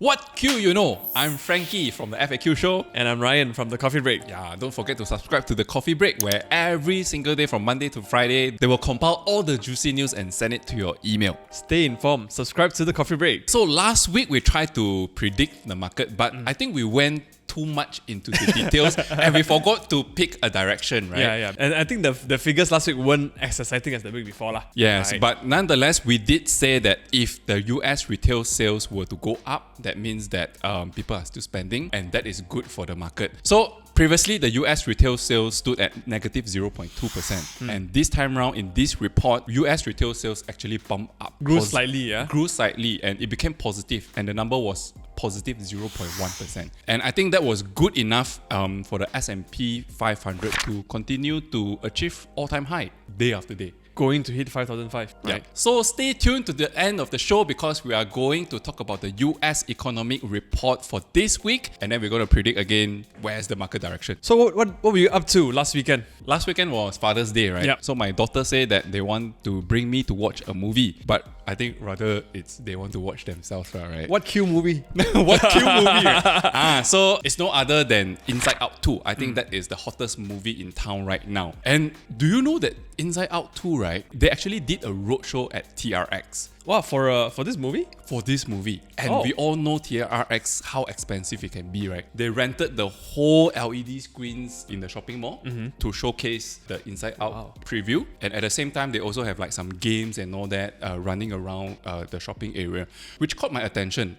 What Q you know? I'm Frankie from the FAQ show. And I'm Ryan from the Coffee Break. Yeah, don't forget to subscribe to the Coffee Break, where every single day from Monday to Friday, they will compile all the juicy news and send it to your email. Stay informed. Subscribe to the Coffee Break. So last week we tried to predict the market, but I think we went too much into the details and we forgot to pick a direction, right? Yeah. And I think the figures last week weren't as exciting as the week before. Yes, right? But nonetheless, we did say that if the US retail sales were to go up, that means that people are still spending, and that is good for the market. So previously, the US retail sales stood at negative 0.2%. And this time around, in this report, US retail sales actually bumped up. Grew slightly, and it became positive, and the number was positive 0.1%. And I think that was good enough for the S&P 500 to continue to achieve all-time high day after day. Going to hit 5,005. Yeah. Right. So stay tuned to the end of the show, because we are going to talk about the US economic report for this week, and then we're going to predict again where's the market direction. So what were you up to last weekend? Last weekend was Father's Day, right? Yep. So my daughter said that they want to bring me to watch a movie, but I think rather it's they want to watch themselves, right? What Q movie? What cute movie? So it's no other than Inside Out 2. I think that is the hottest movie in town right now. And do you know that Inside Out 2, right? They actually did a roadshow at TRX. Wow, for this movie? For this movie. And we all know TRX, how expensive it can be, right? They rented the whole LED screens in the shopping mall to showcase the Inside Out preview. And at the same time, they also have like some games and all that running around the shopping area, which caught my attention.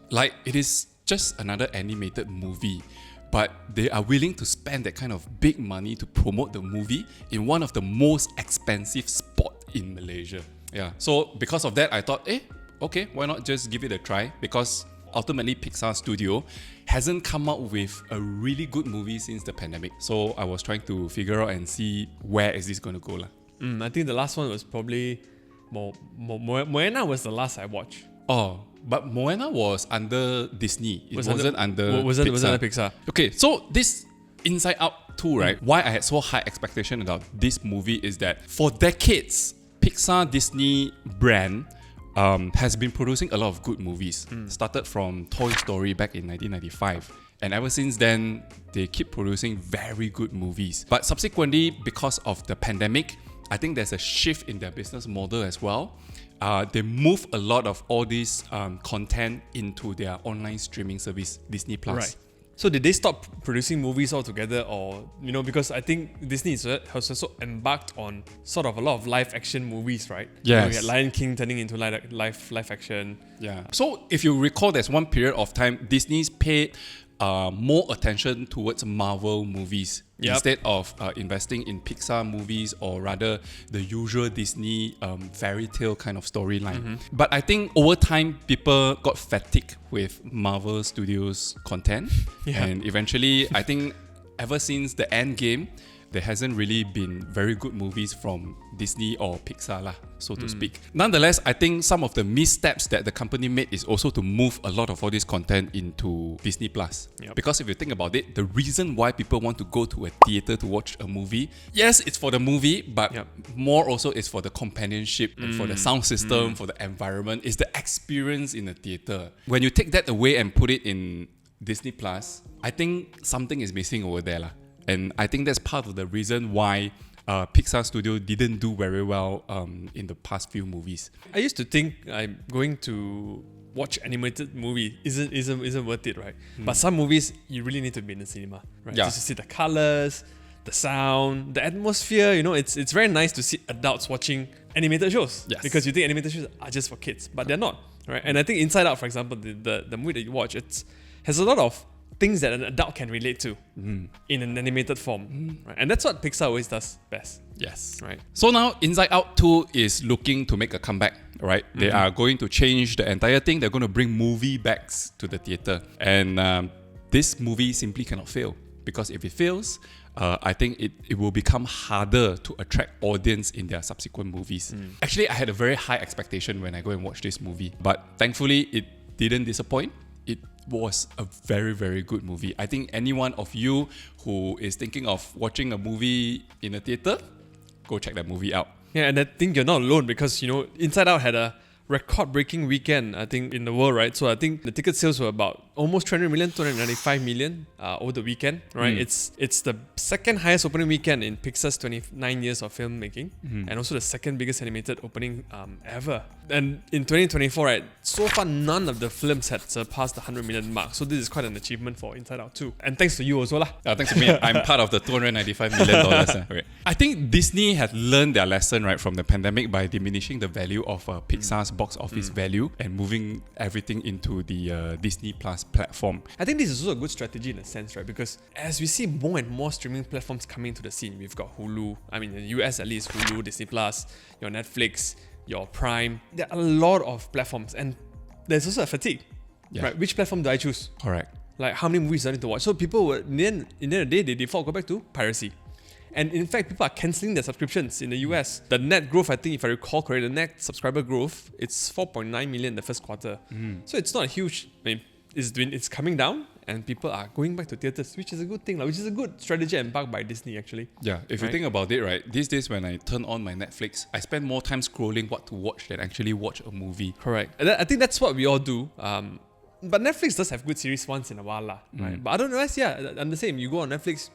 Like, it is just another animated movie, but they are willing to spend that kind of big money to promote the movie in one of the most expensive spots in Malaysia. Yeah, so because of that, I thought, okay, why not just give it a try? Because ultimately, Pixar Studio hasn't come out with a really good movie since the pandemic. So I was trying to figure out and see where is this going to go. I think the last one was probably Moana was the last I watched. Oh, but Moana was under Disney. It wasn't under Pixar. Was under Pixar. Okay, so this Inside Out 2, right? Why I had so high expectation about this movie is that for decades, Pixar Disney brand has been producing a lot of good movies. Started from Toy Story back in 1995. And ever since then, they keep producing very good movies. But subsequently, because of the pandemic, I think there's a shift in their business model as well. They move a lot of all this content into their online streaming service, Disney+. Right. So did they stop producing movies altogether, or, because I think Disney has also embarked on sort of a lot of live action movies, right? Yes. We had Lion King turning into live action. Yeah. So if you recall, there's one period of time Disney's paid more attention towards Marvel movies instead of investing in Pixar movies, or rather the usual Disney fairy tale kind of storyline. But I think over time, people got fatigued with Marvel Studios content. And eventually, I think ever since the end game, there hasn't really been very good movies from Disney or Pixar, so to speak. Nonetheless, I think some of the missteps that the company made is also to move a lot of all this content into Disney+. Because if you think about it, the reason why people want to go to a theater to watch a movie, yes, it's for the movie, but more also is for the companionship, and for the sound system, for the environment. It's the experience in the theater. When you take that away and put it in Disney+, I think something is missing over there. And I think that's part of the reason why Pixar Studio didn't do very well in the past few movies. I used to think I'm going to watch animated movie isn't worth it, right? But some movies you really need to be in the cinema, right? Just to see the colors, the sound, the atmosphere. It's very nice to see adults watching animated shows. Yes. Because you think animated shows are just for kids, but they're not, right? And I think Inside Out, for example, the movie that you watch, has a lot of things that an adult can relate to in an animated form, right? And that's what Pixar always does best. Yes. Right. So now Inside Out 2 is looking to make a comeback, right? They are going to change the entire thing. They're going to bring movie backs to the theater. And this movie simply cannot fail, because if it fails, I think it will become harder to attract audience in their subsequent movies. Actually, I had a very high expectation when I go and watch this movie, but thankfully it didn't disappoint. It was a very, very good movie. I think any one of you who is thinking of watching a movie in a theater, go check that movie out. Yeah, and I think you're not alone, because Inside Out had a record-breaking weekend, I think, in the world, right? So I think the ticket sales were about almost 300 million, 295 million over the weekend, right? It's the second highest opening weekend in Pixar's 29 years of filmmaking, and also the second biggest animated opening ever. And in 2024, right, so far none of the films had surpassed the 100 million mark. So this is quite an achievement for Inside Out too. And thanks to you also lah. Thanks to me, I'm part of the $295 million. Okay. I think Disney has learned their lesson, right, from the pandemic by diminishing the value of Pixar's box office value and moving everything into the Disney Plus platform. I think this is also a good strategy in a sense, right? Because as we see more and more streaming platforms coming into the scene, we've got Hulu, I mean in the US at least, Hulu, Disney Plus, your Netflix, your Prime. There are a lot of platforms, and there's also a fatigue, right? Which platform do I choose? Correct. Like how many movies do I need to watch? So people would, in the end of the day, they default go back to piracy. And in fact, people are cancelling their subscriptions in the US. The net growth, I think if I recall correctly, the net subscriber growth, it's 4.9 million in the first quarter. So it's not huge. I mean, it's coming down, and people are going back to theaters, which is a good thing, which is a good strategy embarked by Disney actually. Yeah, if you think about it, right, these days when I turn on my Netflix, I spend more time scrolling what to watch than actually watch a movie. Correct. And I think that's what we all do. But Netflix does have good series once in a while, right? But otherwise, I'm the same. You go on Netflix,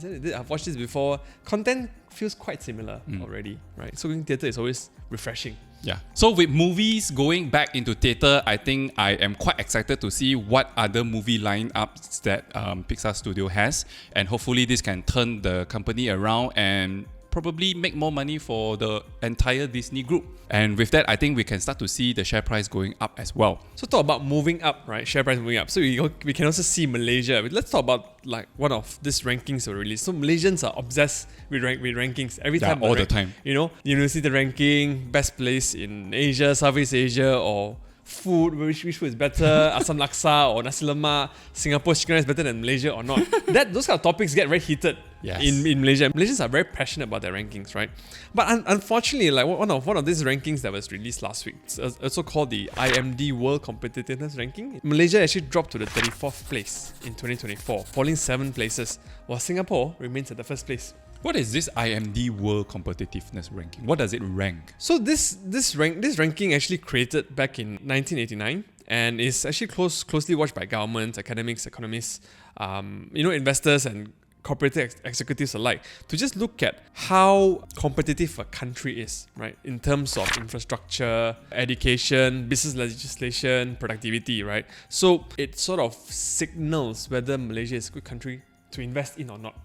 I've watched this before. Content feels quite similar already, right? So going theater is always refreshing. Yeah. So with movies going back into theater, I think I am quite excited to see what other movie lineups that Pixar Studio has, and hopefully this can turn the company around and probably make more money for the entire Disney group. And with that, I think we can start to see the share price going up as well. So talk about moving up, right? Share price moving up. So we can also see Malaysia. Let's talk about like one of these rankings that were released. So Malaysians are obsessed with rankings every time. All the time. You know, see the ranking, best place in Asia, Southeast Asia, or food, which food is better, asam laksa or nasi lemak, Singapore's chicken rice better than Malaysia or not. Those kind of topics get very heated in Malaysia. Malaysians are very passionate about their rankings, right? But unfortunately, like one of these rankings that was released last week, it's also called the IMD World Competitiveness Ranking. Malaysia actually dropped to the 34th place in 2024, falling 7 places, while Singapore remains at the first place. What is this IMD World Competitiveness Ranking? What does it rank? So this ranking actually created back in 1989 and is actually closely watched by governments, academics, economists, investors and corporate executives alike, to just look at how competitive a country is, right? In terms of infrastructure, education, business legislation, productivity, right? So it sort of signals whether Malaysia is a good country to invest in or not.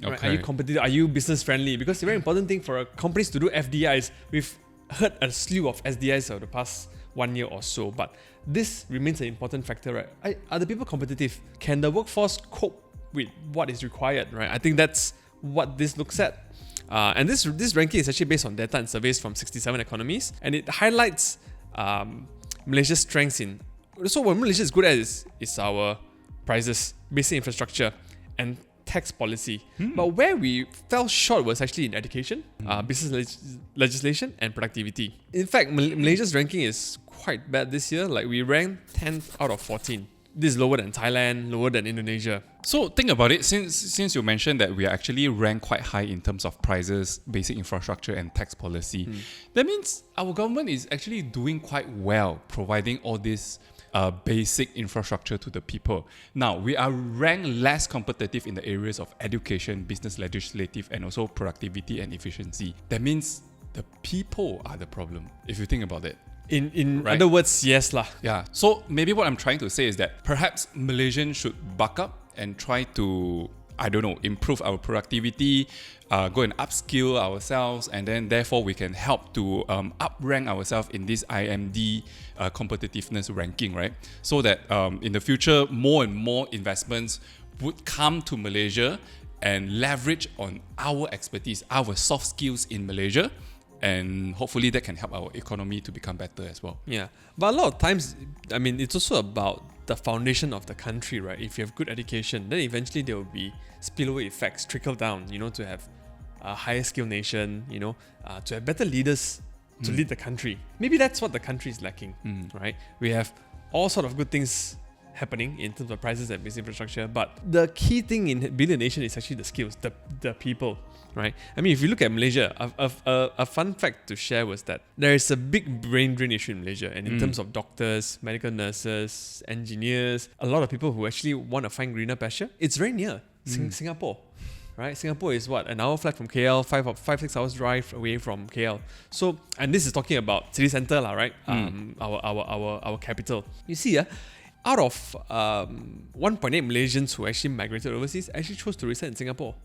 Okay. Right? Are you competitive? Are you business friendly? Because the very important thing for companies to do FDIs, we've heard a slew of SDIs over the past 1 year or so, but this remains an important factor, right? Are the people competitive? Can the workforce cope with what is required, right? I think that's what this looks at. And this ranking is actually based on data and surveys from 67 economies, and it highlights Malaysia's strengths in. So what Malaysia is good at is our prices, basic infrastructure, and tax policy. But where we fell short was actually in education, business legislation, and productivity. In fact, Malaysia's ranking is quite bad this year. Like we ranked 10th out of 14. This is lower than Thailand, lower than Indonesia. So think about it, since you mentioned that we are actually ranked quite high in terms of prices, basic infrastructure and tax policy. That means our government is actually doing quite well providing all this basic infrastructure to the people. Now, we are ranked less competitive in the areas of education, business legislative, and also productivity and efficiency. That means the people are the problem, if you think about it. In right? Other words, yes lah. Yeah. So maybe what I'm trying to say is that perhaps Malaysians should buck up and try to, improve our productivity, go and upskill ourselves, and then therefore we can help to up-rank ourselves in this IMD competitiveness ranking, right? So that in the future, more and more investments would come to Malaysia and leverage on our expertise, our soft skills in Malaysia, and hopefully that can help our economy to become better as well. Yeah, but a lot of times, it's also about the foundation of the country, right? If you have good education, then eventually there will be spillover effects, trickle down, to have a higher skilled nation, to have better leaders to lead the country. Maybe that's what the country is lacking, right? We have all sort of good things happening in terms of prices and business infrastructure. But the key thing in building a nation is actually the skills, the people, right? I mean, if you look at Malaysia, a fun fact to share was that there is a big brain drain issue in Malaysia. And in terms of doctors, medical nurses, engineers, a lot of people who actually want to find greener pasture, it's very near Singapore. Right, Singapore is what, an hour flight from KL, 5-6 hours drive away from KL. So, and this is talking about city centre, right? Our capital. You see, out of 1.8 Malaysians who actually migrated overseas, actually chose to reside in Singapore.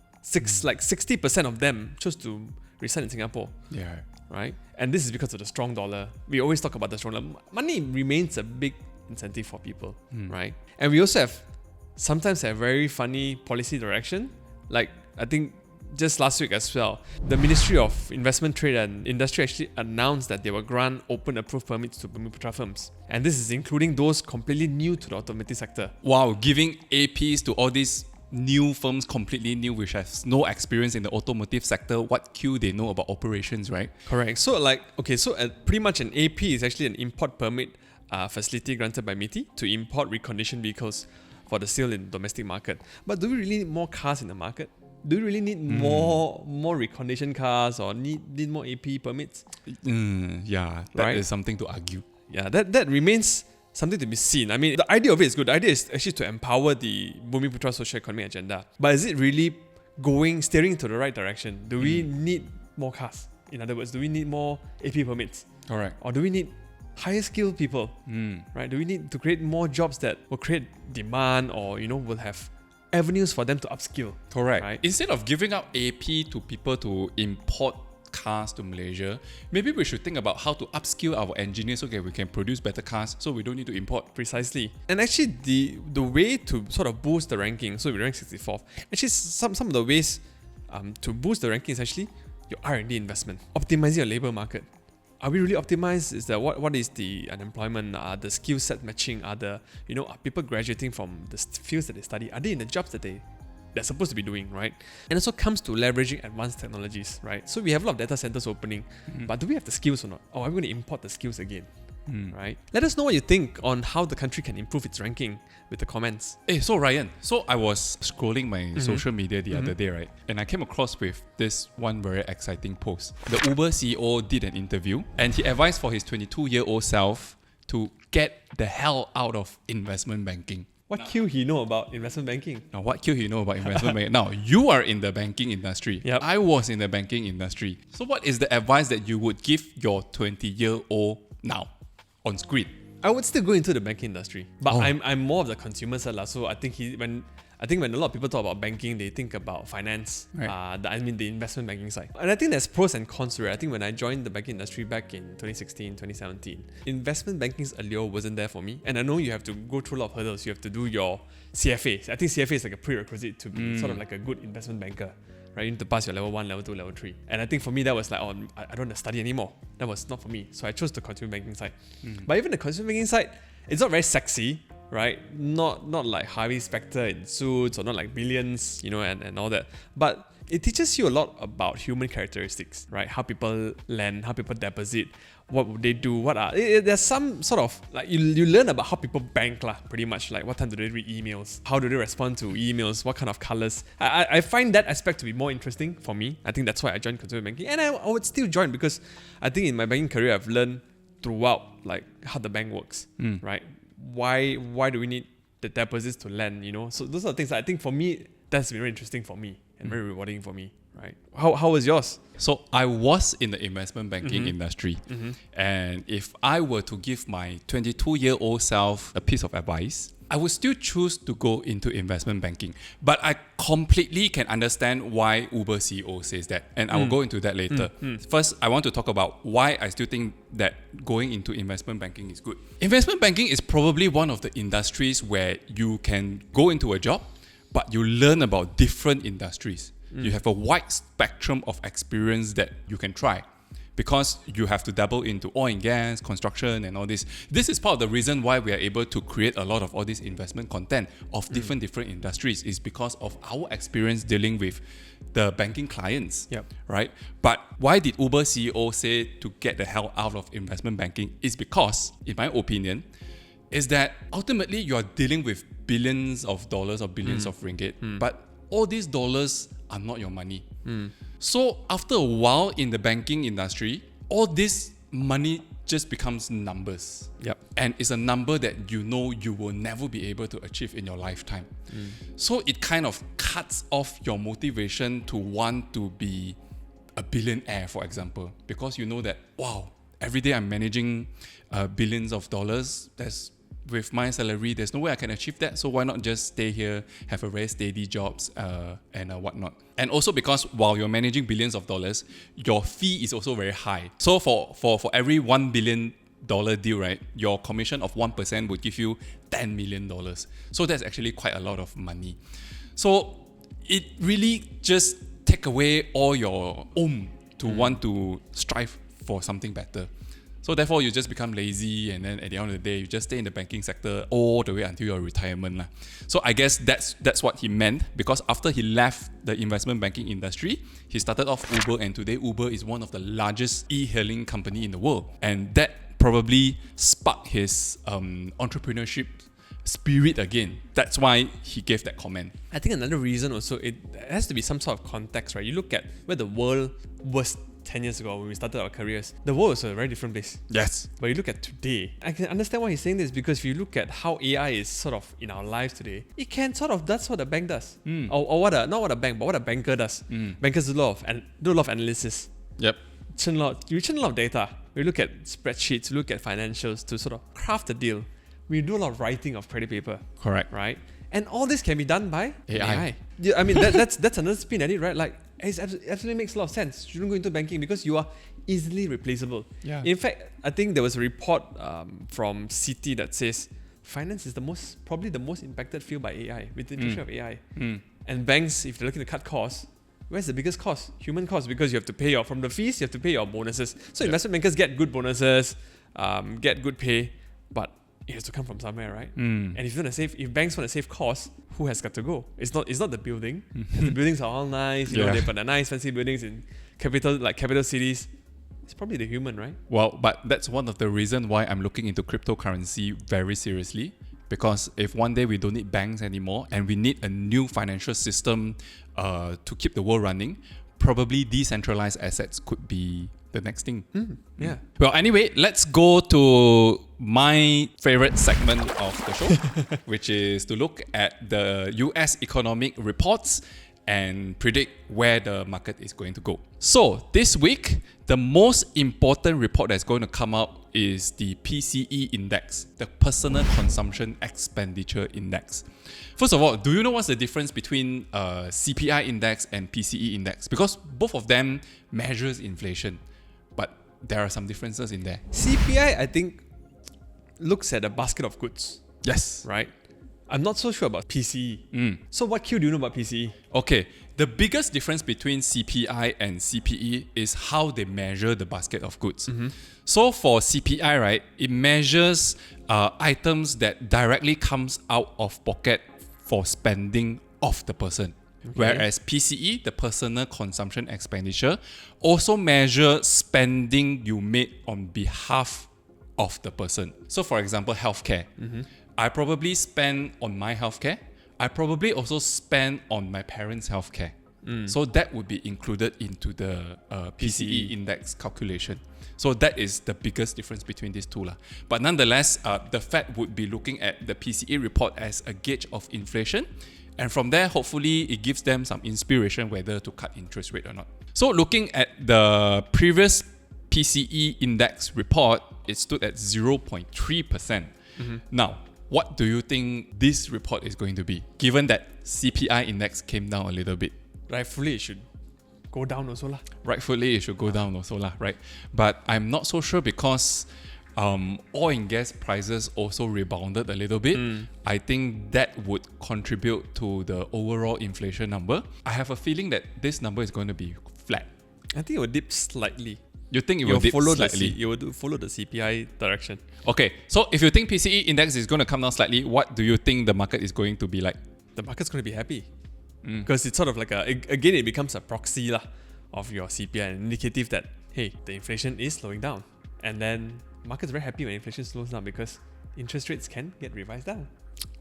Like 60% of them chose to reside in Singapore. Yeah. Right, and this is because of the strong dollar. We always talk about the strong dollar. Money remains a big incentive for people, right? And we also sometimes have very funny policy direction. Like, I think just last week as well, the Ministry of Investment, Trade and Industry actually announced that they will grant open approved permits to Bumi Putra firms. And this is including those completely new to the automotive sector. Wow, giving APs to all these new firms, completely new, which has no experience in the automotive sector. What Q they know about operations, right? Correct. So pretty much an AP is actually an import permit facility granted by MITI to import reconditioned vehicles for the sale in the domestic market. But do we really need more cars in the market? Do we really need more reconditioned cars or need more AP permits? Yeah, that is something to argue. Yeah, that remains something to be seen. I mean, the idea of it is good. The idea is actually to empower the Bumi Putra social economic agenda. But is it really steering to the right direction? Do we need more cars? In other words, do we need more AP permits? Correct. Or do we need higher skilled people? Right? Do we need to create more jobs that will create demand or, will have avenues for them to upskill? Correct. Right? Instead of giving out AP to people to import cars to Malaysia, maybe we should think about how to upskill our engineers so that we can produce better cars so we don't need to import. Precisely. And actually the way to sort of boost the ranking, so we rank 64th, actually some of the ways to boost the ranking is actually your R&D investment, optimizing your labor market. Are we really optimized? Is that what is the unemployment? Are the skill set matching? Are people graduating from the fields that they study? Are they in the jobs that they're supposed to be doing, right? And also comes to leveraging advanced technologies, right? So we have a lot of data centers opening, but do we have the skills or not? Or are we going to import the skills again? Right? Let us know what you think on how the country can improve its ranking with the comments. So Ryan, I was scrolling my social media the other day, right? And I came across with this one very exciting post. The Uber CEO did an interview and he advised for his 22-year-old self to get the hell out of investment banking. What Q he know about investment banking? Now, what Q he know about investment banking? Now, you are in the banking industry. Yep. I was in the banking industry. So what is the advice that you would give your 20-year-old now on screen? I would still go into the banking industry, but I'm more of the consumer side. So I think when a lot of people talk about banking, they think about finance, right. the investment banking side. And I think there's pros and cons to it. I think when I joined the banking industry back in 2016, 2017, investment banking's allure wasn't there for me. And I know you have to go through a lot of hurdles. You have to do your CFA. I think CFA is like a prerequisite to be sort of like a good investment banker. Right, you need to pass your level 1, level 2, level 3. And I think for me that was like, I don't want to study anymore. That was not for me. So I chose the consumer banking side. But even the consumer banking side, it's not very sexy, right? Not like Harvey Specter in Suits or not like Billions, and all that. But it teaches you a lot about human characteristics, right? How people lend, how people deposit, what would they do, there's some sort of, like, you learn about how people bank pretty much, like what time do they read emails, how do they respond to emails, what kind of colors. I find that aspect to be more interesting for me. I think that's why I joined consumer banking, and I would still join because I think in my banking career I've learned throughout like how the bank works, right? Why do we need the deposits to lend, So those are the things that I think for me that's very interesting for me and very rewarding for me. Right. How was yours? So I was in the investment banking industry. And if I were to give my 22-year-old self a piece of advice, I would still choose to go into investment banking. But I completely can understand why Uber CEO says that. And I will go into that later. First, I want to talk about why I still think that going into investment banking is good. Investment banking is probably one of the industries where you can go into a job, but you learn about different industries. You have a wide spectrum of experience that you can try because you have to dabble into oil and gas, construction and all this. This is part of the reason why we are able to create a lot of all this investment content of different industries is because of our experience dealing with the banking clients, right? But why did Uber CEO say to get the hell out of investment banking is because, in my opinion, is that ultimately you are dealing with billions of dollars or billions of ringgit, but all these dollars are not your money. So after a while in the banking industry, all this money just becomes numbers. Yep. And it's a number that you know you will never be able to achieve in your lifetime. So it kind of cuts off your motivation to want to be a billionaire, for example, because you know that, wow, every day I'm managing billions of dollars. With my salary, there's no way I can achieve that. So why not just stay here, have a very steady jobs and whatnot. And also because while you're managing billions of dollars, your fee is also very high. So for every $1 billion deal, right, your commission of 1% would give you $10 million. So that's actually quite a lot of money. So it really just take away all your to want to strive for something better. So therefore, you just become lazy, and then at the end of the day, you just stay in the banking sector all the way until your retirement. So I guess that's what he meant, because after he left the investment banking industry, he started off Uber, and today Uber is one of the largest e-hailing company in the world. And that probably sparked his entrepreneurship spirit again. That's why he gave that comment. I think another reason also, it has to be some sort of context, right? You look at where the world was 10 years ago when we started our careers. The world was a very different place. Yes. But you look at today, I can understand why he's saying this, because if you look at how AI is sort of in our lives today, it can sort of, that's what a bank does. Or not what a bank, but what a banker does. Bankers do a lot of analysis. Yep. We churn a lot of data. We look at spreadsheets, we look at financials to sort of craft a deal. We do a lot of writing of credit paper. Correct. Right? And all this can be done by AI. Yeah, I mean, that's another spin at it, right? Like, it absolutely makes a lot of sense. You shouldn't go into banking because you are easily replaceable. Yeah. In fact, I think there was a report from Citi that says finance is probably the most impacted field by AI, with the introduction of AI. And banks, if they're looking to cut costs, where's the biggest cost? Human cost, because you have to pay from the fees, you have to pay your bonuses. So investment bankers get good bonuses, get good pay, but it has to come from somewhere, right? And if banks want to save costs, who has got to go? It's not the building. The buildings are all nice, you know, they've got the nice fancy buildings in capital cities. It's probably the human, right? Well, but that's one of the reasons why I'm looking into cryptocurrency very seriously. Because if one day we don't need banks anymore and we need a new financial system to keep the world running, probably decentralized assets could be the next thing. Yeah. Well, anyway, let's go to my favorite segment of the show, which is to look at the US economic reports and predict where the market is going to go. So this week, the most important report that's going to come out is the PCE index, the Personal Consumption Expenditure Index. First of all, do you know what's the difference between CPI index and PCE index? Because both of them measures inflation, but there are some differences in there. CPI, I think, looks at a basket of goods. Yes. Right? I'm not so sure about PCE. So what Q do you know about PCE? Okay, the biggest difference between CPI and CPE is how they measure the basket of goods. So for CPI, right, it measures items that directly comes out of pocket for spending of the person. Okay. Whereas PCE, the Personal Consumption Expenditure, also measure spending you made on behalf of the person. So for example, healthcare. I probably spend on my healthcare. I probably also spend on my parents' healthcare. So that would be included into the PCE index calculation. So that is the biggest difference between these two. But nonetheless, the Fed would be looking at the PCE report as a gauge of inflation. And from there, hopefully, it gives them some inspiration whether to cut interest rate or not. So looking at the previous PCE index report, it stood at 0.3%. Now, what do you think this report is going to be, given that CPI index came down a little bit? Rightfully, it should go down also. Rightfully, it should go down also, right? But I'm not so sure because oil and gas prices also rebounded a little bit. I think that would contribute to the overall inflation number. I have a feeling that this number is going to be flat. I think it will dip slightly. You think it will dip slightly? It will follow the CPI direction. Okay, so if you think PCE index is going to come down slightly, what do you think the market is going to be like? The market's going to be happy. Because it's sort of like again, it becomes a proxy of your CPI, an indicative that, hey, the inflation is slowing down. And then market's very happy when inflation slows down because interest rates can get revised down.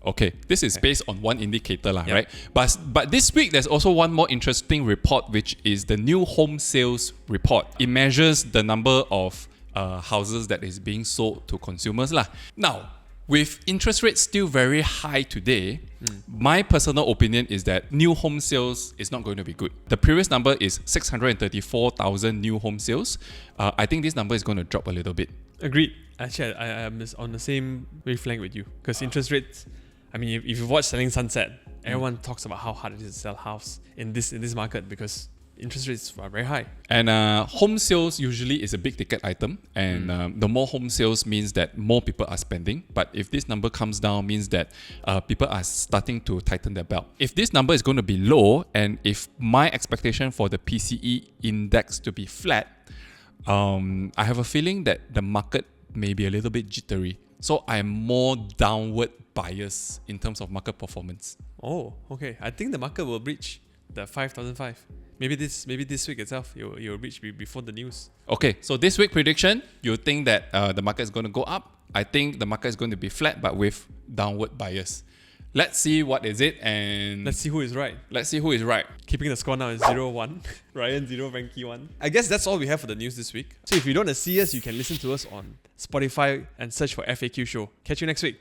Okay, this is based on one indicator, right? But this week, there's also one more interesting report, which is the new home sales report. It measures the number of houses that is being sold to consumers. Now, with interest rates still very high today, my personal opinion is that new home sales is not going to be good. The previous number is 634,000 new home sales. I think this number is going to drop a little bit. Agreed. Actually, I am on the same wavelength with you because interest rates. I mean, if you watch Selling Sunset, everyone talks about how hard it is to sell a house in this market because interest rates are very high. And home sales usually is a big ticket item, and the more home sales means that more people are spending. But if this number comes down, means that people are starting to tighten their belt. If this number is going to be low, and if my expectation for the PCE index to be flat, I have a feeling that the market may be a little bit jittery. So I'm more downward biased in terms of market performance. Oh, okay. I think the market will breach the 5,005. Maybe this week itself, it will reach before the news. Okay, so this week prediction, you think that the market is going to go up? I think the market is going to be flat, but with downward bias. Let's see what is it, and let's see who is right. Keeping the score now is 0-1. Ryan 0, Frankie 1. I guess that's all we have for the news this week. So if you don't want to see us, you can listen to us on Spotify and search for FAQ Show. Catch you next week.